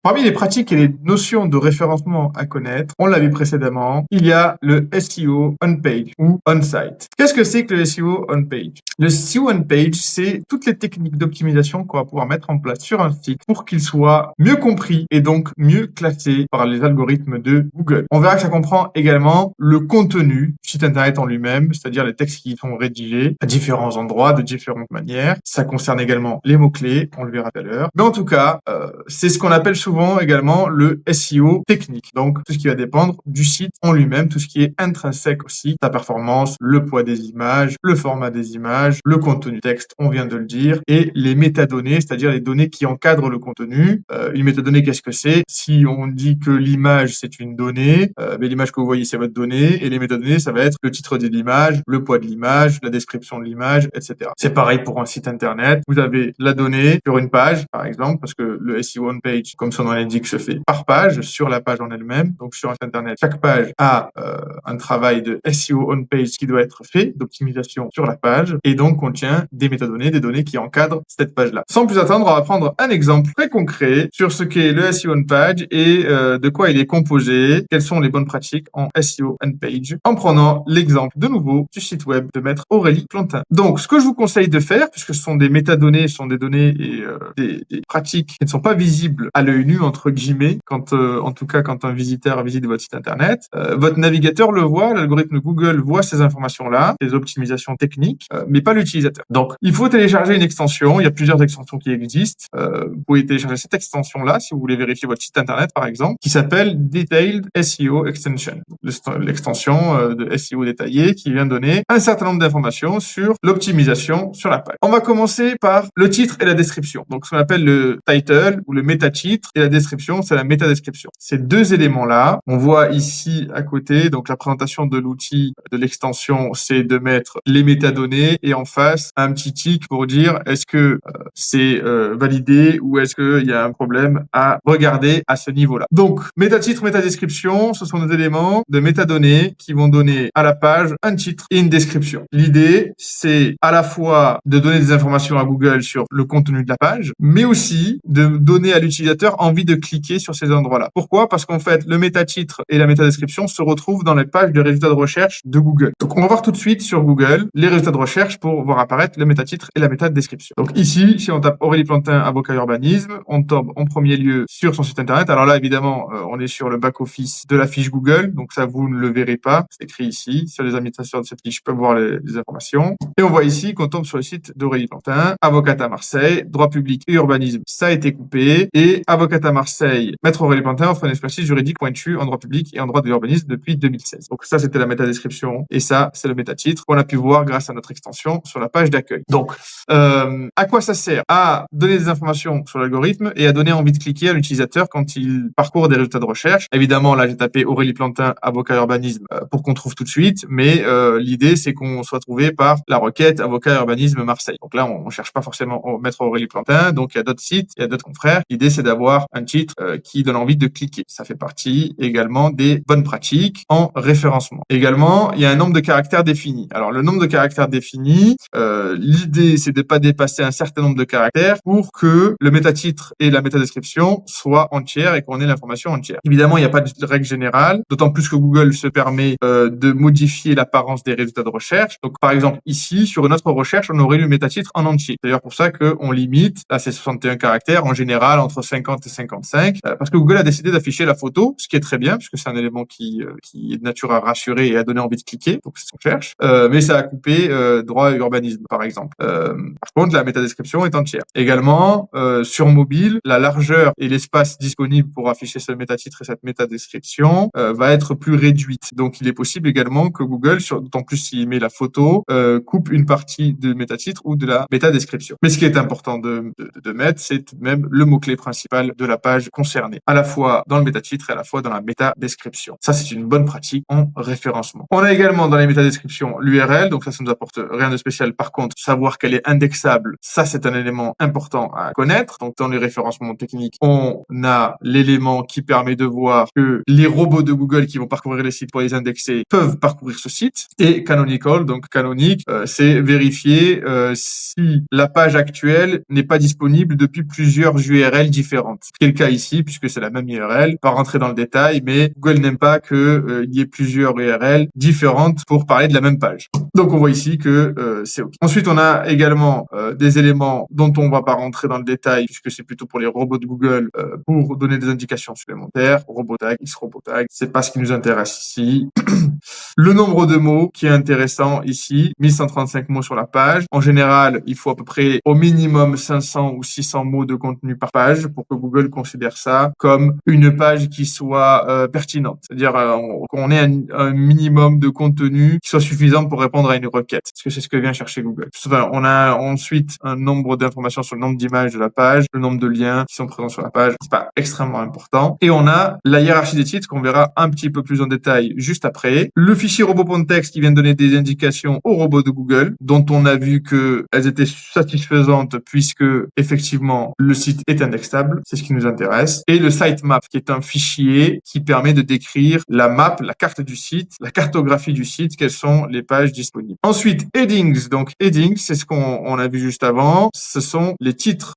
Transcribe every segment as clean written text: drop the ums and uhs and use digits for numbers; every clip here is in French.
Parmi les pratiques et les notions de référencement à connaître, on l'a vu précédemment, il y a le SEO on-page ou on-site. Qu'est-ce que c'est que le SEO on-page? Le SEO on-page, c'est toutes les techniques d'optimisation qu'on va pouvoir mettre en place sur un site pour qu'il soit mieux compris et donc mieux classé par les algorithmes de Google. On verra que ça comprend également le contenu du site internet en lui-même, c'est-à-dire les textes qui sont rédigés à différents endroits, de différentes manières. Ça concerne également les mots-clés, on le verra tout à l'heure. Mais en tout cas, c'est ce qu'on appelle souvent également le SEO technique. Donc, tout ce qui va dépendre du site en lui-même, tout ce qui est intrinsèque au site, sa performance, le poids des images, le format des images, le contenu texte, on vient de le dire, et les métadonnées, c'est-à-dire les données qui encadrent le contenu. Une métadonnée, qu'est-ce que c'est? Si on dit que l'image, c'est une donnée, mais l'image que vous voyez, c'est votre donnée, et les métadonnées, ça va être le titre de l'image, le poids de l'image, la description de l'image, etc. C'est pareil pour un site internet. Vous avez la donnée sur une page, par exemple, parce que le SEO on page, comme son nom l'indique, se fait par page sur la page en elle-même. Donc sur un site internet, chaque page a un travail de SEO on page qui doit être fait, d'optimisation sur la page, et donc contient des métadonnées, des données qui encadrent cette page-là. Sans plus attendre, on va prendre un exemple très concret sur ce qu'est le SEO on page et de quoi il est composé, quelles sont les bonnes pratiques en SEO on page, en prenant l'exemple de nouveau du site web de maître Aurélie Plantin. Donc ce que je vous conseille de faire, puisque ce sont des métadonnées, ce sont des données et des pratiques qui ne sont pas visibles à l'œil nu, entre guillemets, quand en tout cas quand un visiteur visite votre site internet, votre navigateur le voit, l'algorithme Google voit ces informations-là, ces optimisations techniques, mais pas l'utilisateur. Donc il faut télécharger une extension, il y a plusieurs extensions qui existent. Vous pouvez télécharger cette extension-là si vous voulez vérifier votre site internet par exemple, qui s'appelle Detailed SEO Extension, l'extension de SEO détaillé qui vient donner un certain nombre d'informations sur l'optimisation sur la page. On va commencer par le titre et la description. Donc ce qu'on appelle le title ou le métatitre, et la description, c'est la métadescription. Ces deux éléments-là, on voit ici à côté, donc la présentation de l'outil de l'extension, c'est de mettre les métadonnées et en face un petit tic pour dire est-ce que c'est validé ou est-ce qu'il y a un problème à regarder à ce niveau-là. Donc métatitre, métadescription, ce sont des éléments de métadonnées qui vont donner à la page un titre et une description. L'idée, c'est à la fois de donner des informations à Google sur le contenu de la page, mais aussi de donner à l'utilisateur envie de cliquer sur ces endroits-là. Pourquoi? Parce qu'en fait, le métatitre et la métadescription se retrouvent dans les pages de résultats de recherche de Google. Donc, on va voir tout de suite sur Google les résultats de recherche pour voir apparaître le métatitre et la métadescription. Donc, ici, si on tape Aurélie Plantin, avocat urbanisme, on tombe en premier lieu sur son site internet. Alors là, évidemment, on est sur le back-office de la fiche Google. Donc, ça, vous ne le verrez pas. C'est écrit ici. Sur les administrateurs de cette fiche peuvent voir les informations. Et on voit ici qu'on tombe sur le site d'Aurélie Plantin, avocate à Marseille, droit public et urbanisme, ça a été coupé. Et avocate à Marseille, maître Aurélie Plantin offre une expertise juridique pointue en droit public et en droit de l'urbanisme depuis 2016. Donc ça, c'était la métadescription et ça, c'est le métatitre qu'on a pu voir grâce à notre extension sur la page d'accueil. Donc, à quoi ça sert? À donner des informations sur l'algorithme et à donner envie de cliquer à l'utilisateur quand il parcourt des résultats de recherche. Évidemment, là, j'ai tapé Aurélie Plantin, avocat urbanisme pour qu'on trouve tout de suite, mais l'idée, c'est qu'on soit trouvé par la requête avocat urbanisme Marseille. Donc là, on cherche pas forcément maître Aurélie Plantin, donc il y a d'autres sites, il y a d'autres confrères. L'idée, c'est d'avoir un titre qui donne envie de cliquer. Ça fait partie également des bonnes pratiques en référencement. Également, il y a un nombre de caractères défini. Alors, le nombre de caractères défini, l'idée, c'est de pas dépasser un certain nombre de caractères pour que le métatitre et la métadescription soient entières et qu'on ait l'information entière. Évidemment, il n'y a pas de règle générale, d'autant plus que Google se permet de modifier l'apparence des résultats de recherche. Donc, par exemple, ici, sur une autre recherche, on aurait le métatitre en entier. C'est d'ailleurs pour ça qu'on limite à ces 61 caractères, en général, entre 50 et 55, parce que Google a décidé d'afficher la photo, ce qui est très bien, puisque c'est un élément qui est de nature à rassurer et à donner envie de cliquer, donc c'est ce qu'on cherche. Mais ça a coupé droit urbanisme, par exemple. Par contre, la métadescription est entière. Également, sur mobile, la largeur et l'espace disponible pour afficher ce métatitre et cette métadescription va être plus réduite. Donc, il est possible également que Google, d'autant plus s'il met la photo, coupe une partie de métatitre ou de la métadescription. Mais ce qui est important de mettre, c'est tout de même le mot-clé principal de la page concernée, à la fois dans le métatitre et à la fois dans la métadescription. Ça, c'est une bonne pratique en référencement. On a également dans les métadescriptions l'URL, donc ça nous apporte rien de spécial. Par contre, savoir qu'elle est indexable, ça, c'est un élément important à connaître. Donc, dans les référencements techniques, on a l'élément qui permet de voir que les robots de Google qui vont parcourir les sites pour les indexer peuvent parcourir ce site. Et canonical, donc canonique, c'est vérifier si la page actuelle n'est pas disponible depuis plusieurs URL différentes. ce qui est le cas ici, puisque c'est la même URL. Pas rentrer dans le détail, mais Google n'aime pas que il y ait plusieurs URL différentes pour parler de la même page. Donc on voit ici que c'est OK. Ensuite, on a également des éléments dont on ne va pas rentrer dans le détail, puisque c'est plutôt pour les robots de Google, pour donner des indications supplémentaires. Robotag, xRobotag, c'est pas ce qui nous intéresse ici. Le nombre de mots qui est intéressant ici, 1135 mots sur la page. En général, il faut à peu près au minimum 500 ou 600 mots de contenu par page pour que Google considère ça comme une page qui soit pertinente. C'est-à-dire qu'on ait un minimum de contenu qui soit suffisant pour répondre à une requête. Parce que c'est ce que vient chercher Google. On a ensuite un nombre d'informations sur le nombre d'images de la page, le nombre de liens qui sont présents sur la page. C'est pas extrêmement important. Et on a la hiérarchie des titres qu'on verra un petit peu plus en détail juste après. Le fichier robot.txt qui vient donner des indications aux robots de Google, dont on a vu qu'elles étaient satisfaisantes puisque effectivement le site est indexable, c'est ce qui nous intéresse. Et le sitemap qui est un fichier qui permet de décrire la map, la carte du site, la cartographie du site, quelles sont les pages disponibles. Ensuite, headings. Donc headings, c'est ce qu'on a vu juste avant. Ce sont les titres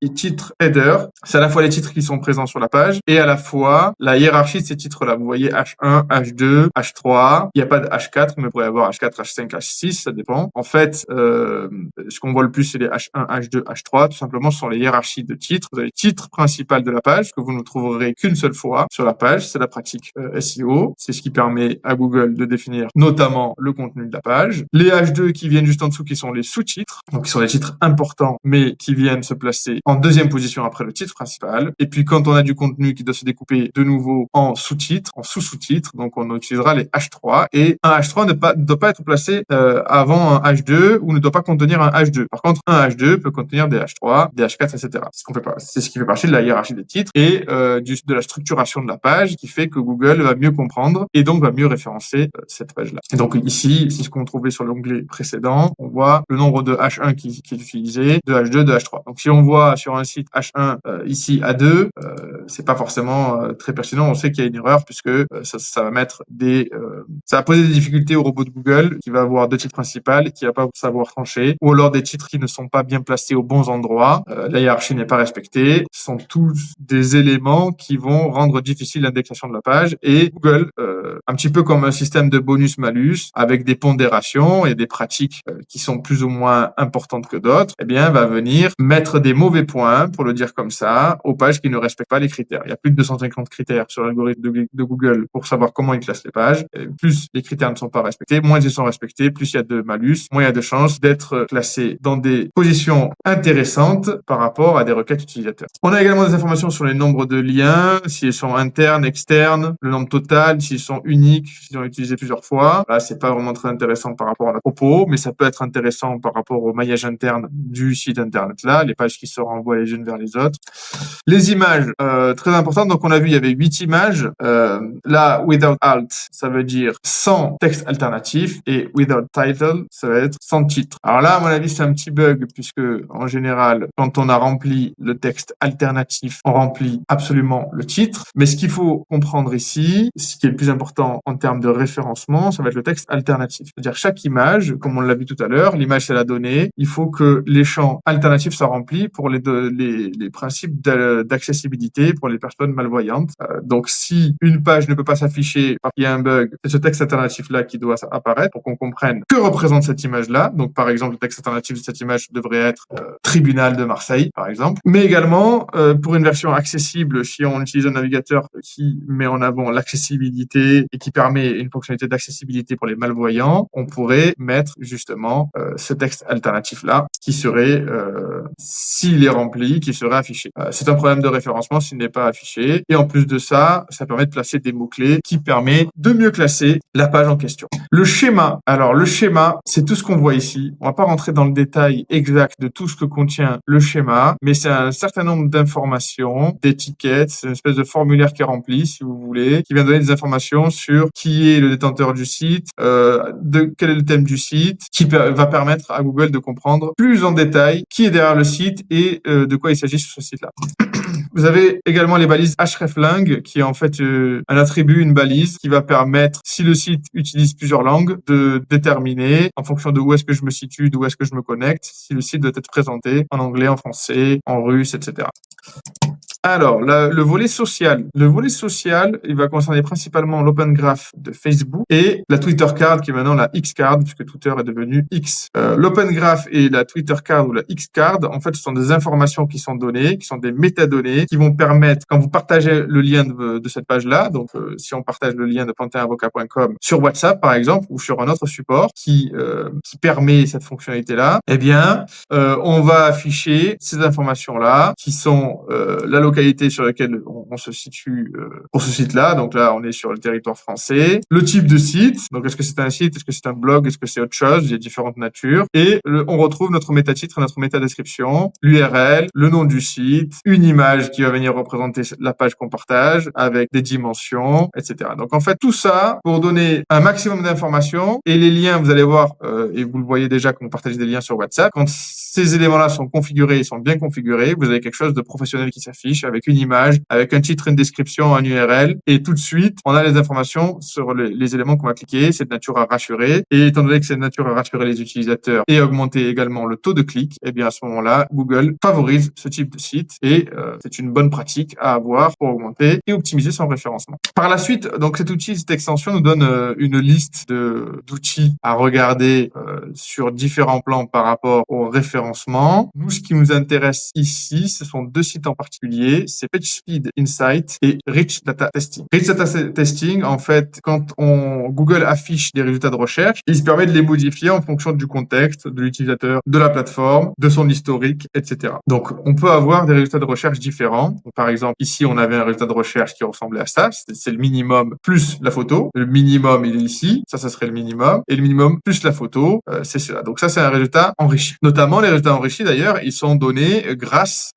header. C'est à la fois les titres qui sont présents sur la page et à la fois la hiérarchie de ces titres-là. Vous voyez H1, H2, H3. Il n'y a pas de H4, mais il pourrait y avoir H4, H5, H6, ça dépend. En fait, ce qu'on voit le plus, c'est les H1, H2, H3. Tout simplement, ce sont les hiérarchies de titres. Vous avez le titre principal de la page que vous ne trouverez qu'une seule fois sur la page. C'est la pratique SEO. C'est ce qui permet à Google de définir notamment le contenu de la page. Les H2 qui viennent juste en dessous, qui sont les sous-titres. Donc, qui sont les titres importants, mais qui viennent se placer en deuxième position après le titre principal. Et puis, quand on a du contenu qui doit se découper de nouveau en sous-titres, en sous-sous-titres, donc on utilisera les H3. Et un H3 ne doit pas être placé avant un H2 ou ne doit pas contenir un H2. Par contre, un H2 peut contenir des H3, des H4, etc. C'est ce qui fait partie de la hiérarchie des titres et de la structuration de la page qui fait que Google va mieux comprendre et donc va mieux référencer cette page-là. Et donc ici, c'est ce qu'on trouvait sur l'onglet précédent. On voit le nombre de H1 qui est utilisé, de H2, de H3. Donc si on voit sur un site H1 ici A2, c'est pas forcément très pertinent. On sait qu'il y a une erreur puisque ça va mettre ça va poser des difficultés au robot de Google qui va avoir deux titres principaux et qui va pas savoir trancher, ou alors des titres qui ne sont pas bien placés aux bons endroits. La hiérarchie n'est pas respectée. Ce sont tous des éléments qui vont rendre difficile l'indexation de la page et Google, un petit peu comme un système de bonus-malus avec des pondérations et des pratiques qui sont plus ou moins importantes que d'autres, eh bien, va venir mettre des mauvais points, pour le dire comme ça, aux pages qui ne respectent pas les critères. Il y a plus de 250 critères sur l'algorithme de Google pour savoir comment il classe les pages. Et plus les critères ne sont pas respectés, moins ils sont respectés, plus il y a de malus, moins il y a de chances d'être classé dans des positions intéressantes par rapport à des requêtes utilisateurs. On a également des informations sur les nombres de liens, s'ils sont internes, externes, le nombre total, s'ils sont uniques, s'ils ont utilisé plusieurs fois. Là, c'est pas vraiment très intéressant par rapport à la propos, mais ça peut être intéressant par rapport au maillage interne du site internet là, les pages qui se renvoient les unes vers les autres. Les images, très importantes. Donc, on a vu, il y avait 8 images. Là, without alt, ça veut dire sans texte alternatif et without title, ça va être sans titre. Alors là, à mon avis, c'est un petit bug puisque, en général, quand on a rempli le texte alternatif, on remplit absolument le titre. Mais ce qu'il faut comprendre ici, ce qui est le plus important en termes de référencement, ça va être le texte alternatif. C'est-à-dire chaque image, comme on l'a vu tout à l'heure, l'image c'est la donnée, il faut que les champs alternatifs soient remplis pour les principes d'accessibilité pour les personnes malvoyantes. Donc si une page ne peut pas s'afficher parce qu'il y a un bug, c'est ce texte alternatif-là qui doit apparaître pour qu'on comprenne que représente cette image-là. Donc par exemple, le texte alternatif de cette image devrait être tribunal de Marseille, par exemple. Mais également, pour une version accessible, si on utilise un navigateur qui met en avant l'accessibilité et qui permet une fonctionnalité d'accessibilité pour les malvoyants, on pourrait mettre justement ce texte alternatif-là qui serait, s'il est rempli, qui serait affiché. C'est un problème de référencement s'il n'est pas affiché. Et en plus de ça, ça permet de placer des mots-clés qui permet de mieux classer la page en question. Le schéma. Alors, le schéma, c'est tout ce qu'on voit ici. On va pas rentrer dans le détail exact de tout ce que contient le schéma, mais c'est un certain nombre d'informations, d'étiquettes. C'est une espèce de formulaire qui est rempli, si vous voulez, qui vient donner des informations sur qui est le détenteur du site, quel est le thème du site, qui va permettre à Google de comprendre plus en détail qui est derrière le site et de quoi il s'agit sur ce site-là. Vous avez également les balises hreflang, qui est en fait un attribut, une balise, qui va permettre, si le site utilise plusieurs langues, de déterminer, en fonction de où est-ce que je me situe, d'où est-ce que je me connecte, si le site doit être présenté en anglais, en français, en russe, etc. Alors, le volet social. Le volet social, il va concerner principalement l'Open Graph de Facebook et la Twitter Card qui est maintenant la X Card puisque Twitter est devenu X. L'Open Graph et la Twitter Card ou la X Card, en fait, ce sont des informations qui sont données, qui sont des métadonnées qui vont permettre, quand vous partagez le lien de cette page-là, donc si on partage le lien de panthéonavocat.com sur WhatsApp par exemple ou sur un autre support qui permet cette fonctionnalité-là, eh bien, on va afficher ces informations-là qui sont la localité sur laquelle on se situe pour ce site-là. Donc là, on est sur le territoire français. Le type de site. Donc, est-ce que c'est un site? Est-ce que c'est un blog? Est-ce que c'est autre chose? Il y a différentes natures. Et on retrouve notre métatitre et notre métadescription, l'URL, le nom du site, une image qui va venir représenter la page qu'on partage avec des dimensions, etc. Donc, en fait, tout ça pour donner un maximum d'informations et les liens, vous allez voir, et vous le voyez déjà quand on partage des liens sur WhatsApp, quand ces éléments-là sont configurés, ils sont bien configurés, vous avez quelque chose de professionnel qui s'affiche avec une image, avec un titre, une description, un URL, et tout de suite, on a les informations sur les éléments qu'on va cliquer. C'est de nature à rassurer. Et étant donné que c'est de nature à rassurer les utilisateurs et augmenter également le taux de clic, eh bien à ce moment-là, Google favorise ce type de site et c'est une bonne pratique à avoir pour augmenter et optimiser son référencement. Par la suite, donc cet outil, cette extension nous donne une liste d'outils à regarder sur différents plans par rapport au référencement. Nous, ce qui nous intéresse ici, ce sont deux sites en particulier, c'est PageSpeed Insight et Rich Data Testing. Rich Data Testing, en fait, quand Google affiche des résultats de recherche, il se permet de les modifier en fonction du contexte, de l'utilisateur, de la plateforme, de son historique, etc. Donc, on peut avoir des résultats de recherche différents. Donc, par exemple, ici, on avait un résultat de recherche qui ressemblait à ça. C'est le minimum plus la photo. Le minimum, il est ici. Ça serait le minimum. Et le minimum plus la photo, c'est cela. Donc, ça, c'est un résultat enrichi. Notamment, les résultats enrichis, d'ailleurs, ils sont donnés grâce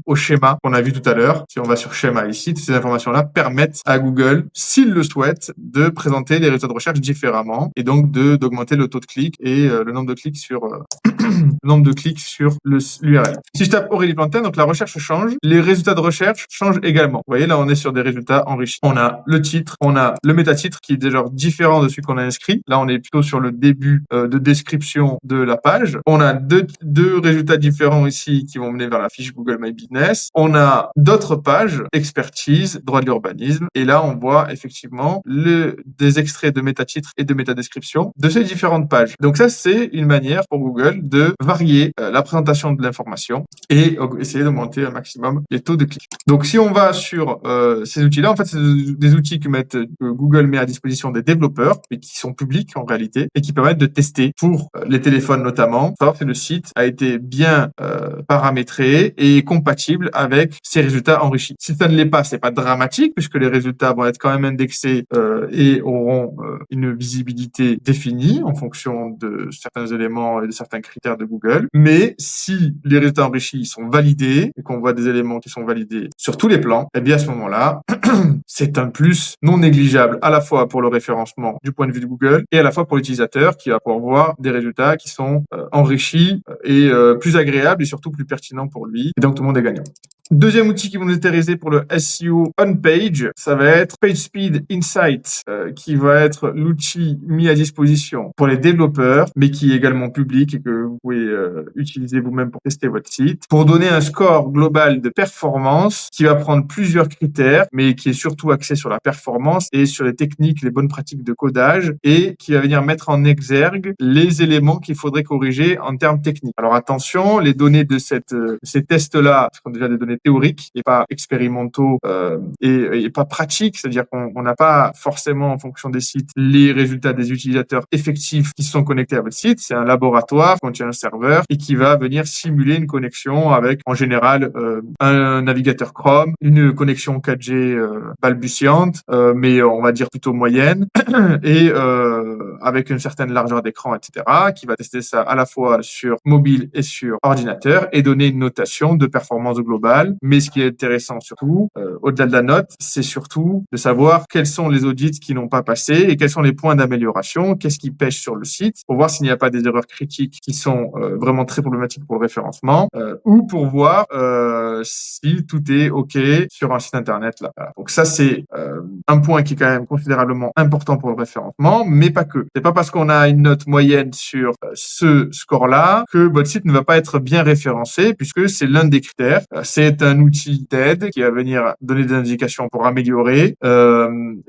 au schéma qu'on a vu tout à l'heure. Si on va sur schéma ici, ces informations-là permettent à Google, s'il le souhaite, de présenter les résultats de recherche différemment et donc d'augmenter le taux de clic et le nombre de clics sur le nombre de clics sur l'URL. Si je tape Aurélie Plantin, donc la recherche change, les résultats de recherche changent également. Vous voyez, là, on est sur des résultats enrichis. On a le titre, on a le métatitre qui est déjà différent de celui qu'on a inscrit. Là, on est plutôt sur le début de description de la page. On a deux résultats différents ici qui vont mener vers la fiche Google My Business. On a d'autres pages, expertise, droit de l'urbanisme. Et là, on voit effectivement des extraits de métatitres et de métadescription de ces différentes pages. Donc ça, c'est une manière pour Google de varier la présentation de l'information et essayer d'augmenter un maximum les taux de clic. Donc si on va sur ces outils-là, en fait, c'est des outils que Google met à disposition des développeurs, mais qui sont publics en réalité, et qui permettent de tester pour les téléphones notamment, savoir si le site a été bien paramétré et compatible avec ces résultats enrichis. Si ça ne l'est pas, c'est pas dramatique puisque les résultats vont être quand même indexés et auront une visibilité définie en fonction de certains éléments et de certains critères de Google. Mais si les résultats enrichis sont validés et qu'on voit des éléments qui sont validés sur tous les plans, eh bien à ce moment-là, c'est un plus non négligeable à la fois pour le référencement du point de vue de Google et à la fois pour l'utilisateur qui va pouvoir voir des résultats qui sont enrichis et plus agréables et surtout plus pertinents pour lui. Et donc tout le monde est gagnant. Deuxième outil qui va nous intéresser pour le SEO on-page, ça va être PageSpeed Insight, qui va être l'outil mis à disposition pour les développeurs, mais qui est également public et que vous pouvez utiliser vous-même pour tester votre site, pour donner un score global de performance qui va prendre plusieurs critères, mais qui est surtout axé sur la performance et sur les techniques, les bonnes pratiques de codage, et qui va venir mettre en exergue les éléments qu'il faudrait corriger en termes techniques. Alors attention, les données de ces tests-là sont déjà des données théoriques et pas expérimentaux et pas pratiques, c'est-à-dire qu'on n'a pas forcément en fonction des sites les résultats des utilisateurs effectifs qui sont connectés à votre site. C'est un laboratoire qui contient un serveur et qui va venir simuler une connexion avec en général un navigateur Chrome, une connexion 4G balbutiante, mais on va dire plutôt moyenne et avec une certaine largeur d'écran, etc., qui va tester ça à la fois sur mobile et sur ordinateur et donner une notation de performance globale. Mais ce qui est intéressant surtout, au-delà de la note, c'est surtout de savoir quels sont les audits qui n'ont pas passé et quels sont les points d'amélioration, qu'est-ce qui pêche sur le site, pour voir s'il n'y a pas des erreurs critiques qui sont vraiment très problématiques pour le référencement, ou pour voir si tout est OK sur un site internet là. Voilà. Donc ça, c'est un point qui est quand même considérablement important pour le référencement, mais pas que. C'est pas parce qu'on a une note moyenne sur ce score-là que votre site ne va pas être bien référencé, puisque c'est l'un des critères. C'est est un outil d'aide qui va venir donner des indications pour améliorer,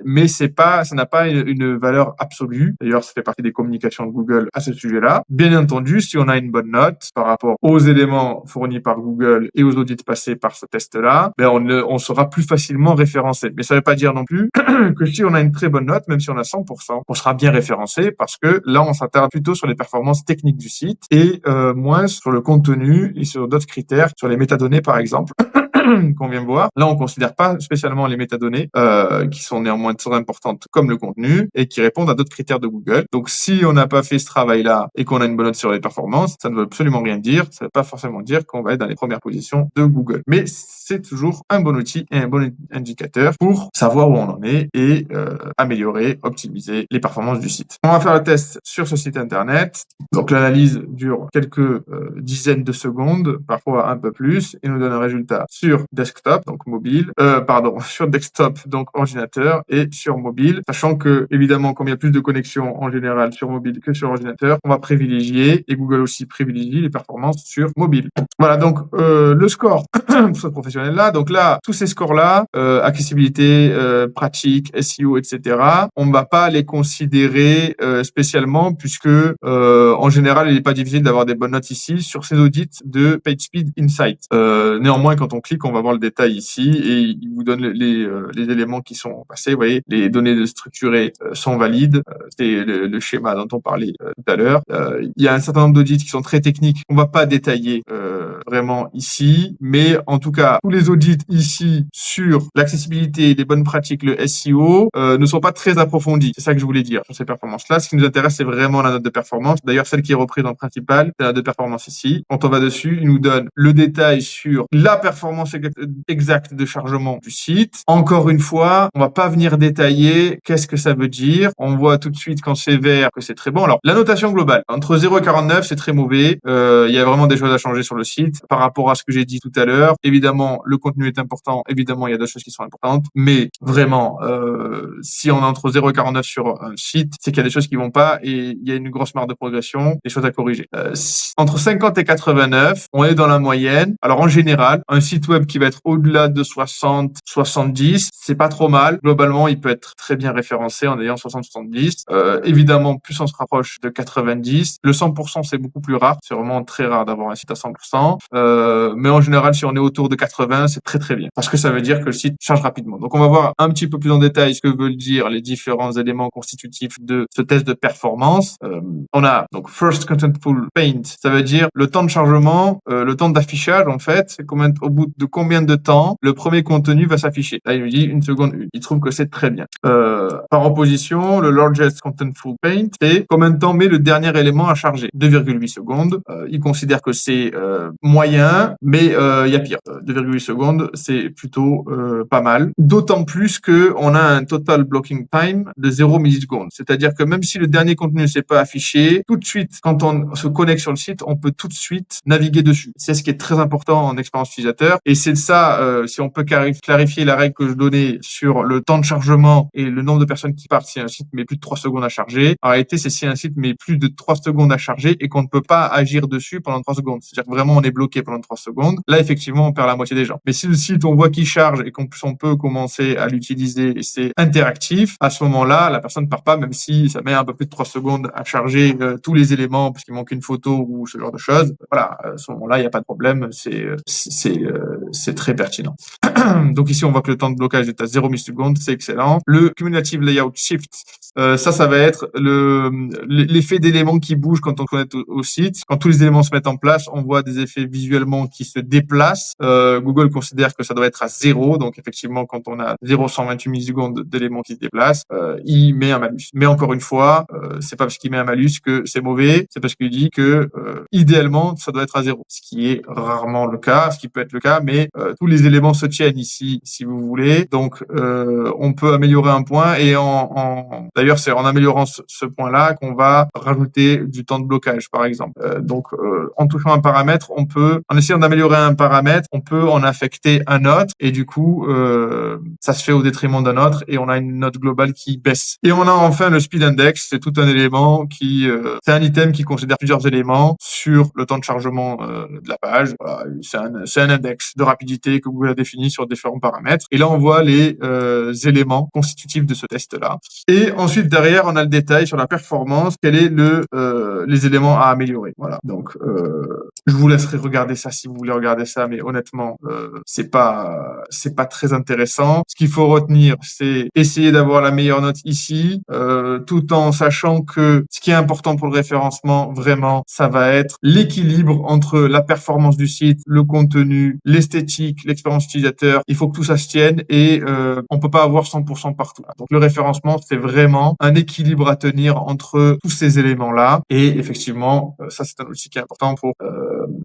mais ça n'a pas une valeur absolue. D'ailleurs, ça fait partie des communications de Google à ce sujet-là. Bien entendu, si on a une bonne note par rapport aux éléments fournis par Google et aux audits passés par ce test-là, ben on sera plus facilement référencé. Mais ça ne veut pas dire non plus que si on a une très bonne note, même si on a 100%, on sera bien référencé parce que là, on s'attarde plutôt sur les performances techniques du site et moins sur le contenu et sur d'autres critères, sur les métadonnées par exemple. Qu'on vient voir. Là, on considère pas spécialement les métadonnées qui sont néanmoins très importantes comme le contenu et qui répondent à d'autres critères de Google. Donc, si on n'a pas fait ce travail-là et qu'on a une bonne note sur les performances, ça ne veut absolument rien dire. Ça ne veut pas forcément dire qu'on va être dans les premières positions de Google. Mais c'est toujours un bon outil et un bon indicateur pour savoir où on en est et améliorer, optimiser les performances du site. On va faire le test sur ce site internet. Donc, l'analyse dure quelques dizaines de secondes, parfois un peu plus, et nous donne un résultat sur desktop, donc mobile, sur desktop, donc ordinateur, et sur mobile, sachant que, évidemment, comme il y a plus de connexions en général sur mobile que sur ordinateur, on va privilégier, et Google aussi privilégie les performances sur mobile. Voilà, donc le score pour ce professionnel-là, donc là, tous ces scores-là, accessibilité, pratique, SEO, etc., on ne va pas les considérer spécialement, puisque en général, il n'est pas difficile d'avoir des bonnes notes ici sur ces audits de PageSpeed Insight. Néanmoins, quand on clique, on va voir le détail ici et il vous donne les éléments qui sont passés. Vous voyez, les données structurées sont valides. C'est le schéma dont on parlait tout à l'heure. Il y a un certain nombre d'audits qui sont très techniques. On va pas détailler vraiment ici, mais en tout cas, tous les audits ici sur l'accessibilité, les bonnes pratiques, le SEO ne sont pas très approfondis. C'est ça que je voulais dire sur ces performances-là. Ce qui nous intéresse, c'est vraiment la note de performance. D'ailleurs, celle qui est reprise en principal, c'est la note de performance ici. Quand on va dessus, il nous donne le détail sur la performance exacte de chargement du site. Encore une fois, on va pas venir détailler qu'est-ce que ça veut dire. On voit tout de suite quand c'est vert que c'est très bon. Alors, la notation globale, entre 0 et 49, c'est très mauvais. Il y a vraiment des choses à changer sur le site par rapport à ce que j'ai dit tout à l'heure. Évidemment, le contenu est important. Évidemment, il y a d'autres choses qui sont importantes. Mais vraiment, si on est entre 0 et 49 sur un site, c'est qu'il y a des choses qui vont pas et il y a une grosse marge de progression, des choses à corriger. Entre 50 et 89, on est dans la moyenne. Alors, en général, un site web qui va être au-delà de 60, 70, c'est pas trop mal. Globalement, il peut être très bien référencé en ayant 60, 70. Évidemment, plus on se rapproche de 90, le 100%, c'est beaucoup plus rare. C'est vraiment très rare d'avoir un site à 100%. Mais en général, si on est autour de 80, c'est très très bien. Parce que ça veut dire que le site charge rapidement. Donc, on va voir un petit peu plus en détail ce que veulent dire les différents éléments constitutifs de ce test de performance. On a donc First Contentful Paint. Ça veut dire le temps de chargement, le temps d'affichage, en fait, c'est au bout de combien de temps le premier contenu va s'afficher. Là, il me dit 1 seconde 1. Il trouve que c'est très bien. Par opposition, le Largest Contentful Paint, c'est combien de temps met le dernier élément à charger. 2,8 secondes. Il considère que c'est moyen, mais il y a pire. 2,8 secondes, c'est plutôt pas mal. D'autant plus que on a un total blocking time de 0 millisecondes. C'est-à-dire que même si le dernier contenu ne s'est pas affiché, tout de suite, quand on se connecte sur le site, on peut tout de suite naviguer dessus. C'est ce qui est très important en expérience utilisateur. Et c'est ça, si on peut clarifier la règle que je donnais sur le temps de chargement et le nombre de personnes qui partent si un site met plus de 3 secondes à charger. En réalité, c'est si un site met plus de 3 secondes à charger et qu'on ne peut pas agir dessus pendant 3 secondes. C'est-à-dire que vraiment, on est bloqué pendant 3 secondes. Là, effectivement, on perd la moitié des gens. Mais si le site, on voit qu'il charge et qu'en plus, on peut commencer à l'utiliser et c'est interactif, à ce moment-là, la personne ne part pas, même si ça met un peu plus de 3 secondes à charger tous les éléments parce qu'il manque une photo ou ce genre de choses. Voilà, à ce moment-là, il n'y a pas de problème. C'est très pertinent. Donc ici, on voit que le temps de blocage est à 0 millisecondes. C'est excellent. Le Cumulative Layout Shift, ça va être l'effet d'éléments qui bougent quand on connecte au site. Quand tous les éléments se mettent en place, on voit des effets visuellement qui se déplacent. Google considère que ça doit être à 0. Donc effectivement, quand on a 0,128 millisecondes d'éléments qui se déplacent, il met un malus. Mais encore une fois, c'est pas parce qu'il met un malus que c'est mauvais. C'est parce qu'il dit que idéalement, ça doit être à 0. Ce qui est rarement le cas, ce qui peut être le cas, mais tous les éléments se tiennent ici, si vous voulez. Donc, on peut améliorer un point et d'ailleurs, c'est en améliorant ce point-là qu'on va rajouter du temps de blocage, par exemple. Donc, en touchant un paramètre, on peut peut, en essayant d'améliorer un paramètre, on peut en affecter un autre et du coup, ça se fait au détriment d'un autre et on a une note globale qui baisse. Et on a enfin le speed index, c'est tout un élément c'est un item qui considère plusieurs éléments sur le temps de chargement de la page. Voilà, c'est un index de rapidité que Google a défini sur différents paramètres. Et là, on voit les éléments constitutifs de ce test-là. Et ensuite, derrière, on a le détail sur la performance. Quel est les éléments à améliorer. Voilà. Donc, je vous laisserai regarder ça si vous voulez regarder ça, mais honnêtement, c'est pas très intéressant. Ce qu'il faut retenir, c'est essayer d'avoir la meilleure note ici, tout en sachant que ce qui est important pour le référencement, vraiment, ça va être l'équilibre entre la performance du site, le contenu, l'esthétique, l'expérience utilisateur. Il faut que tout ça se tienne et on peut pas avoir 100% partout. Donc, le référencement, c'est vraiment un équilibre à tenir entre tous ces éléments-là. Et effectivement, ça, c'est un outil qui est important pour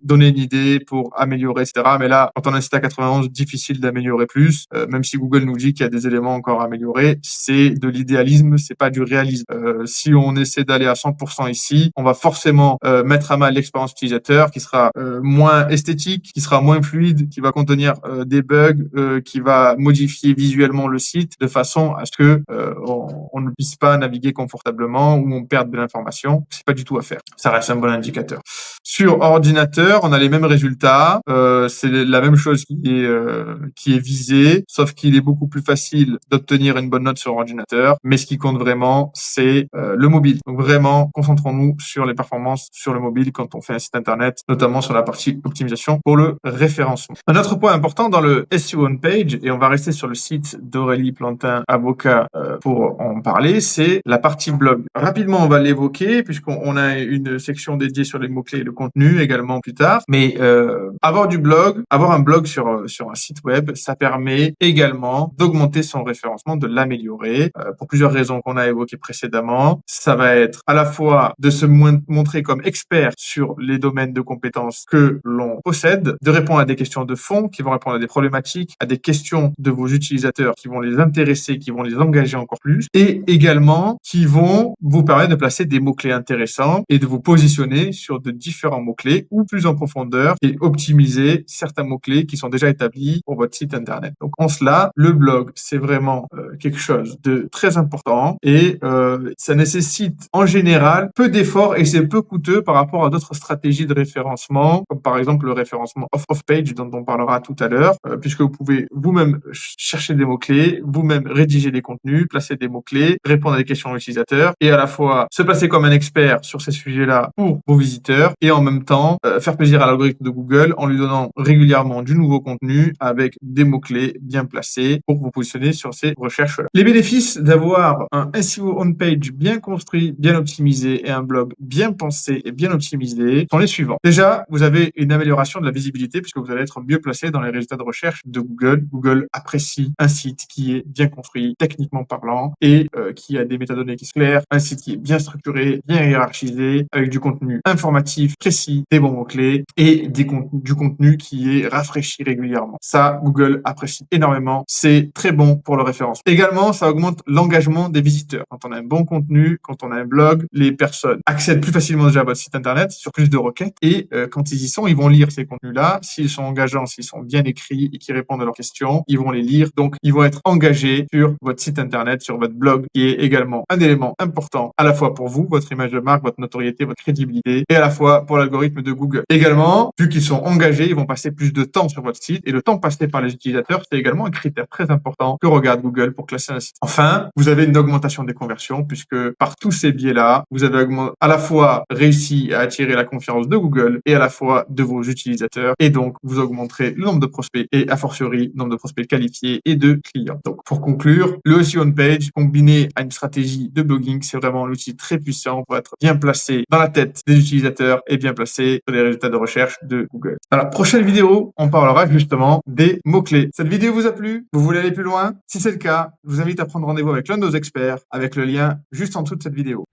donner une idée, pour améliorer, etc. Mais là, quand on a un site à 91, difficile d'améliorer plus. Même si Google nous dit qu'il y a des éléments encore à améliorer, c'est de l'idéalisme, c'est pas du réalisme. Si on essaie d'aller à 100% ici, on va forcément mettre à mal l'expérience utilisateur qui sera moins esthétique, qui sera moins fluide, qui va contenir des bugs, qui va modifier visuellement le site de façon à ce que on ne puisse pas naviguer confortablement ou on perde de l'information. C'est pas du tout à faire. Ça reste un bon indicateur. Sur ordinateur, on a les mêmes résultats. C'est la même chose qui est visée, sauf qu'il est beaucoup plus facile d'obtenir une bonne note sur ordinateur. Mais ce qui compte vraiment, c'est le mobile. Donc vraiment, concentrons-nous sur les performances sur le mobile quand on fait un site internet, notamment sur la partie optimisation pour le référencement. Un autre point important dans le SEO on page, et on va rester sur le site d'Aurélie Plantin, avocat, pour en parler, c'est la partie blog. Rapidement, on va l'évoquer puisqu'on a une section dédiée sur les mots-clés et le contenu également plus tard. Mais avoir un blog sur un site web, ça permet également d'augmenter son référencement, de l'améliorer pour plusieurs raisons qu'on a évoquées précédemment. Ça va être à la fois de se montrer comme expert sur les domaines de compétences que l'on possède, de répondre à des questions de fond qui vont répondre à des problématiques, à des questions de vos utilisateurs qui vont les intéresser, qui vont les engager encore plus, et également qui vont vous permettre de placer des mots-clés intéressants et de vous positionner sur de différents mots-clés ou plus en profondeur et optimiser certains mots-clés qui sont déjà établis pour votre site internet. Donc en cela, le blog, c'est vraiment quelque chose de très important et ça nécessite en général peu d'efforts et c'est peu coûteux par rapport à d'autres stratégies de référencement, comme par exemple le référencement off-page dont on parlera tout à l'heure, puisque vous pouvez vous-même chercher des mots-clés, vous-même rédiger des contenus, placer des mots-clés, répondre à des questions utilisateurs et à la fois se placer comme un expert sur ces sujets-là pour vos visiteurs et en même temps faire plaisir à l'algorithme de Google en lui donnant régulièrement du nouveau contenu avec des mots-clés bien placés pour vous positionner sur ces recherches-là. Les bénéfices d'avoir un SEO on-page bien construit, bien optimisé et un blog bien pensé et bien optimisé sont les suivants. Déjà, vous avez une amélioration de la visibilité puisque vous allez être mieux placé dans les résultats de recherche de Google. Google apprécie un site qui est bien construit, techniquement parlant, et qui a des métadonnées qui sont claires, un site qui est bien structuré, bien hiérarchisé, avec du contenu informatif, précis, des bons mots-clés et du contenu qui est rafraîchi régulièrement. Ça, Google apprécie énormément. C'est très bon pour le référencement. Également, ça augmente l'engagement des visiteurs. Quand on a un bon contenu, quand on a un blog, les personnes accèdent plus facilement déjà à votre site internet sur plus de requêtes et quand ils y sont, ils vont lire ces contenus-là. S'ils sont engageants, s'ils sont bien écrits et qui répondent à leurs questions, ils vont les lire. Donc, ils vont être engagés sur votre site internet, sur votre blog, qui est également un élément important à la fois pour vous, votre image de marque, votre notoriété, votre crédibilité, et à la fois pour l'algorithme de Google. Également, vu qu'ils sont engagés, ils vont passer plus de temps sur votre site et le temps passé par les utilisateurs, c'est également un critère très important que regarde Google pour classer un site. Enfin, vous avez une augmentation des conversions puisque par tous ces biais-là, vous avez à la fois réussi à attirer la confiance de Google et à la fois de vos utilisateurs et donc vous augmenterez le nombre de prospects et a fortiori le nombre de prospects qualifiés et de clients. Donc pour conclure, le SEO on page combiné à une stratégie de blogging, c'est vraiment un outil très puissant pour être bien placé dans la tête des utilisateurs et bien placé sur les résultats de recherche de Google. Dans la prochaine vidéo, on parlera justement des mots-clés. Cette vidéo vous a plu? Vous voulez aller plus loin? Si c'est le cas, je vous invite à prendre rendez-vous avec l'un de nos experts avec le lien juste en dessous de cette vidéo.